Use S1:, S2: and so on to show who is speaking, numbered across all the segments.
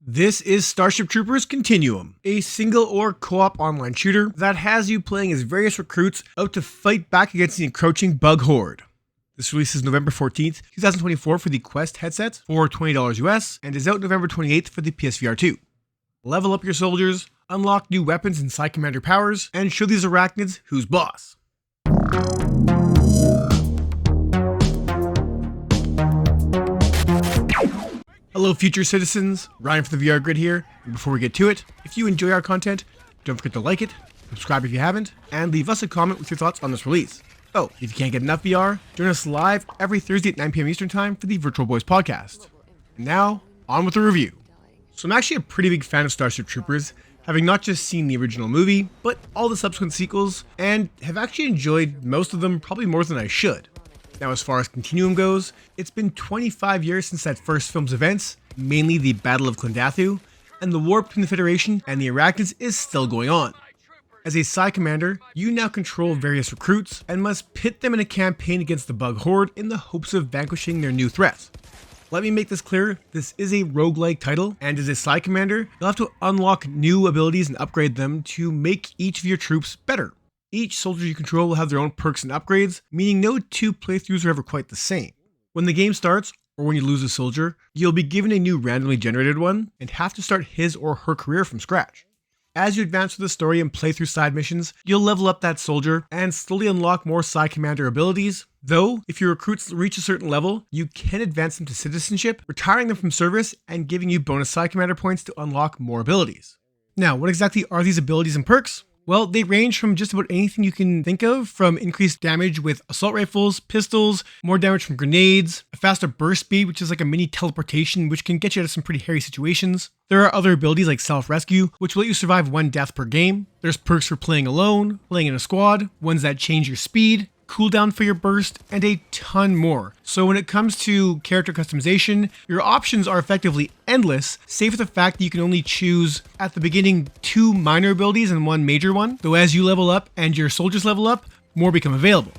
S1: This is Starship Troopers Continuum, a single or co-op online shooter that has you playing as various recruits out to fight back against the encroaching bug horde. This releases November 14th, 2024 for the Quest headsets for $20 US and is out November 28th for the PSVR 2. Level up your soldiers, unlock new weapons and Side Commander powers, and show these arachnids who's boss. Hello future citizens, Ryan from the VR Grid here, and before we get to it, if you enjoy our content, don't forget to like it, subscribe if you haven't, and leave us a comment with your thoughts on this release. Oh, if you can't get enough VR, join us live every Thursday at 9 PM Eastern Time for the Virtual Boys podcast. And now, on with the review. So I'm actually a pretty big fan of Starship Troopers, having not just seen the original movie, but all the subsequent sequels, and have actually enjoyed most of them probably more than I should. Now, as far as Continuum goes, it's been 25 years since that first film's events, mainly the Battle of Clendathu, and the war between the Federation and the Arachnids is still going on. As a Side Commander, you now control various recruits and must pit them in a campaign against the Bug Horde in the hopes of vanquishing their new threats. Let me make this clear, this is a roguelike title, and as a Side Commander, you'll have to unlock new abilities and upgrade them to make each of your troops better. Each soldier you control will have their own perks and upgrades, meaning no two playthroughs are ever quite the same. When the game starts, or when you lose a soldier, you'll be given a new randomly generated one, and have to start his or her career from scratch. As you advance through the story and play through side missions, you'll level up that soldier, and slowly unlock more Side Commander abilities, though, if your recruits reach a certain level, you can advance them to Citizenship, retiring them from service, and giving you bonus Side Commander points to unlock more abilities. Now, what exactly are these abilities and perks? Well, they range from just about anything you can think of, from increased damage with assault rifles, pistols, more damage from grenades, a faster burst speed, which is like a mini teleportation, which can get you out of some pretty hairy situations. There are other abilities like self-rescue, which will let you survive one death per game. There's perks for playing alone, playing in a squad, ones that change your speed, cooldown for your burst, and a ton more. So when it comes to character customization, your options are effectively endless, save for the fact that you can only choose at the beginning 2 minor abilities and 1 major one, though as you level up and your soldiers level up, more become available.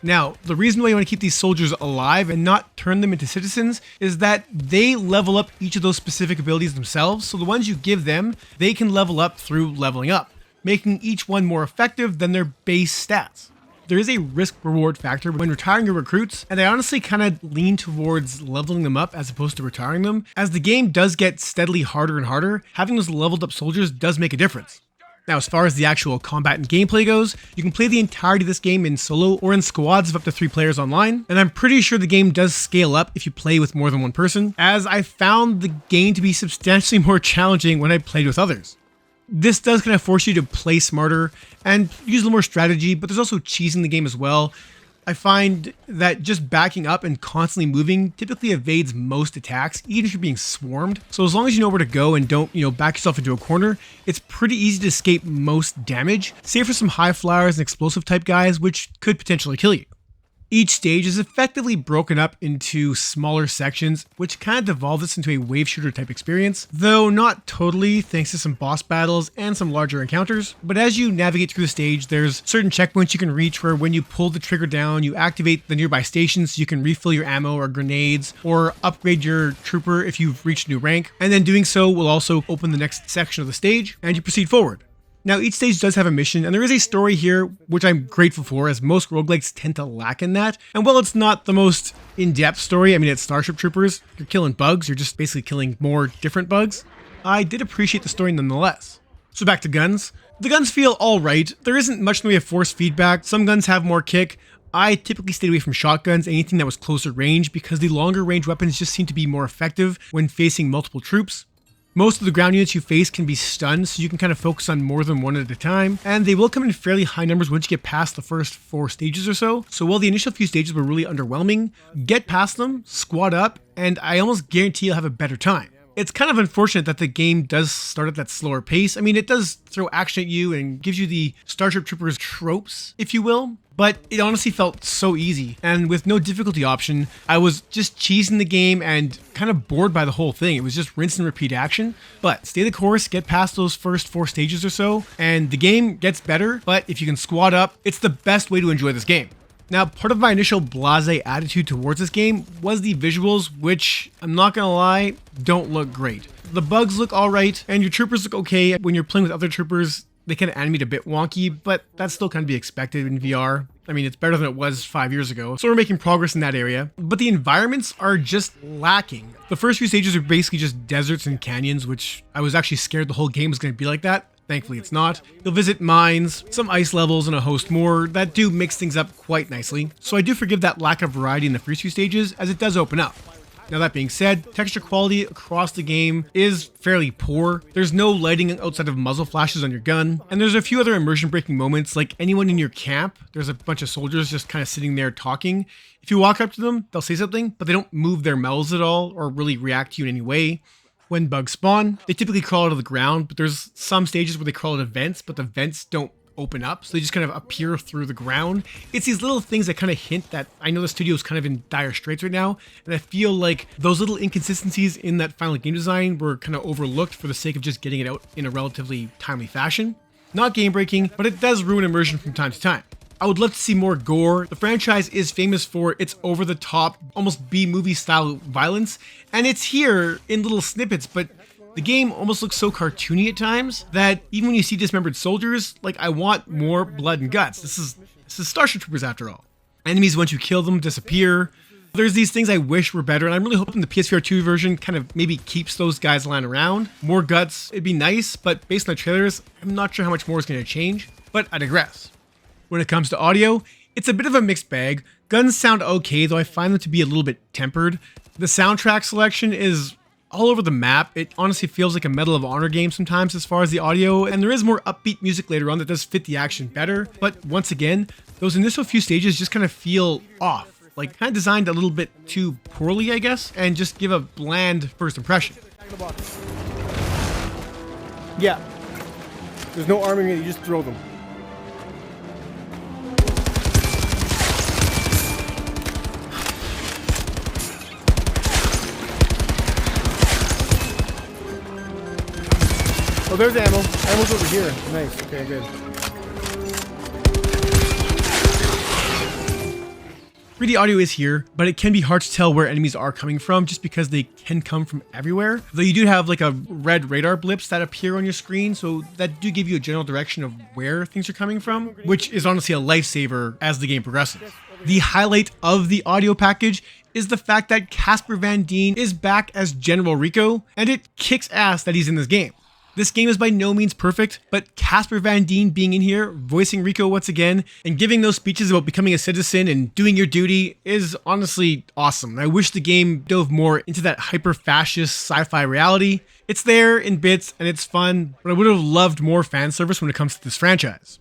S1: Now, the reason why you want to keep these soldiers alive and not turn them into citizens is that they level up each of those specific abilities themselves, so the ones you give them, they can level up through leveling up, making each one more effective than their base stats. There is a risk-reward factor when retiring your recruits, and I honestly kind of lean towards leveling them up as opposed to retiring them. As the game does get steadily harder and harder, having those leveled up soldiers does make a difference. Now, as far as the actual combat and gameplay goes, you can play the entirety of this game in solo or in squads of up to 3 players online, and I'm pretty sure the game does scale up if you play with more than one person, as I found the game to be substantially more challenging when I played with others. This does kind of force you to play smarter and use a little more strategy, but there's also cheese in the game as well. I find that just backing up and constantly moving typically evades most attacks, even if you're being swarmed. So as long as you know where to go and don't, back yourself into a corner, it's pretty easy to escape most damage, save for some high flyers and explosive type guys, which could potentially kill you. Each stage is effectively broken up into smaller sections, which kind of devolves this into a wave shooter type experience, though not totally thanks to some boss battles and some larger encounters. But as you navigate through the stage, there's certain checkpoints you can reach where when you pull the trigger down, you activate the nearby stations so you can refill your ammo or grenades, or upgrade your trooper if you've reached a new rank, and then doing so will also open the next section of the stage, and you proceed forward. Now, each stage does have a mission, and there is a story here, which I'm grateful for, as most roguelikes tend to lack in that. And while it's not the most in-depth story, it's Starship Troopers, you're killing bugs, you're just basically killing more different bugs, I did appreciate the story nonetheless. So back to guns. The guns feel alright, there isn't much in the way of force feedback, some guns have more kick. I typically stayed away from shotguns, anything that was closer range, because the longer range weapons just seem to be more effective when facing multiple troops. Most of the ground units you face can be stunned, so you can kind of focus on more than one at a time, and they will come in fairly high numbers once you get past the first 4 stages or so. So while the initial few stages were really underwhelming, get past them, squad up, and I almost guarantee you'll have a better time. It's kind of unfortunate that the game does start at that slower pace. It does throw action at you and gives you the Starship Troopers tropes, if you will, but it honestly felt so easy, and with no difficulty option, I was just cheesing the game and kind of bored by the whole thing. It was just rinse and repeat action, but stay the course, get past those first 4 stages or so, and the game gets better, but if you can squad up, it's the best way to enjoy this game. Now, part of my initial blasé attitude towards this game was the visuals, which, I'm not gonna lie, don't look great. The bugs look alright, and your troopers look okay. When you're playing with other troopers, they kind of animate a bit wonky, but that's still kind of be expected in VR. I mean, it's better than it was 5 years ago, so we're making progress in that area. But the environments are just lacking. The first few stages are basically just deserts and canyons, which I was actually scared the whole game was going to be like that. Thankfully, it's not. You'll visit mines, some ice levels, and a host more that do mix things up quite nicely. So I do forgive that lack of variety in the first few stages, as it does open up. Now that being said, texture quality across the game is fairly poor. There's no lighting outside of muzzle flashes on your gun, and there's a few other immersion breaking moments, like anyone in your camp, there's a bunch of soldiers just kind of sitting there talking. If you walk up to them, they'll say something, but they don't move their mouths at all or really react to you in any way. When bugs spawn, they typically crawl out of the ground, but there's some stages where they crawl out of vents, but the vents don't open up, so they just kind of appear through the ground. It's these little things that kind of hint that I know the studio is kind of in dire straits right now, and I feel like those little inconsistencies in that final game design were kind of overlooked for the sake of just getting it out in a relatively timely fashion. Not game breaking, but it does ruin immersion from time to time. I would love to see more gore. The franchise is famous for its over-the-top, almost B-movie style violence, and it's here in little snippets, but the game almost looks so cartoony at times that even when you see dismembered soldiers, like, I want more blood and guts. This is Starship Troopers after all. Enemies, once you kill them, disappear. There's these things I wish were better, and I'm really hoping the PSVR 2 version kind of maybe keeps those guys lying around. More guts, it'd be nice, but based on the trailers, I'm not sure how much more is going to change, but I digress. When it comes to audio, it's a bit of a mixed bag. Guns sound okay, though I find them to be a little bit tempered. The soundtrack selection is all over the map. It honestly feels like a Medal of Honor game sometimes as far as the audio, and there is more upbeat music later on that does fit the action better. But once again, those initial few stages just kind of feel off, like kind of designed a little bit too poorly, I guess, and just give a bland first impression.
S2: Yeah, there's no arming it, you just throw them. Oh, there's ammo. Ammo's over here. Nice. Okay, good.
S1: 3D audio is here, but it can be hard to tell where enemies are coming from just because they can come from everywhere. Though you do have like a red radar blips that appear on your screen, so that do give you a general direction of where things are coming from, which is honestly a lifesaver as the game progresses. The highlight of the audio package is the fact that Casper Van Dien is back as General Rico, and it kicks ass that he's in this game. This game is by no means perfect, but Casper Van Dien being in here, voicing Rico once again, and giving those speeches about becoming a citizen and doing your duty is honestly awesome. I wish the game dove more into that hyper-fascist sci-fi reality. It's there in bits and it's fun, but I would have loved more fan service when it comes to this franchise.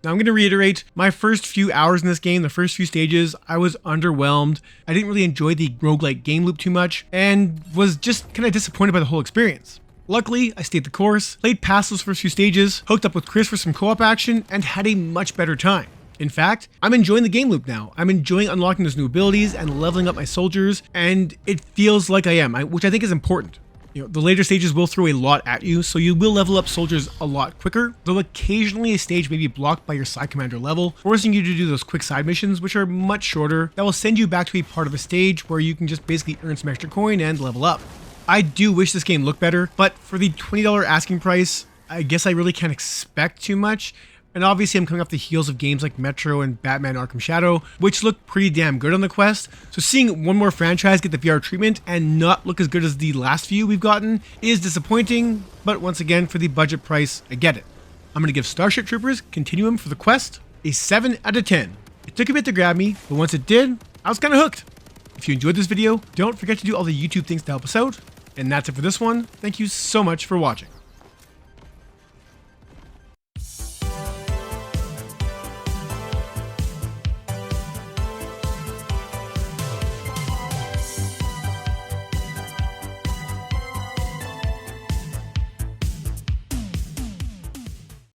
S1: Now I'm going to reiterate, my first few hours in this game, the first few stages, I was underwhelmed. I didn't really enjoy the roguelike game loop too much, and was just kind of disappointed by the whole experience. Luckily, I stayed the course, played past those first few stages, hooked up with Chris for some co-op action, and had a much better time. In fact, I'm enjoying the game loop now. I'm enjoying unlocking those new abilities and leveling up my soldiers, and it feels like I am, which I think is important. You know, the later stages will throw a lot at you, so you will level up soldiers a lot quicker, though occasionally a stage may be blocked by your side commander level, forcing you to do those quick side missions, which are much shorter, that will send you back to a part of a stage where you can just basically earn some extra coin and level up. I do wish this game looked better, but for the $20 asking price, I guess I really can't expect too much. And obviously I'm coming off the heels of games like Metro and Batman Arkham Shadow, which look pretty damn good on the Quest. So seeing one more franchise get the VR treatment and not look as good as the last few we've gotten is disappointing, but once again, for the budget price, I get it. I'm going to give Starship Troopers Continuum for the Quest a 7 out of 10. It took a bit to grab me, but once it did, I was kind of hooked. If you enjoyed this video, don't forget to do all the YouTube things to help us out. And that's it for this one. Thank you so much for watching.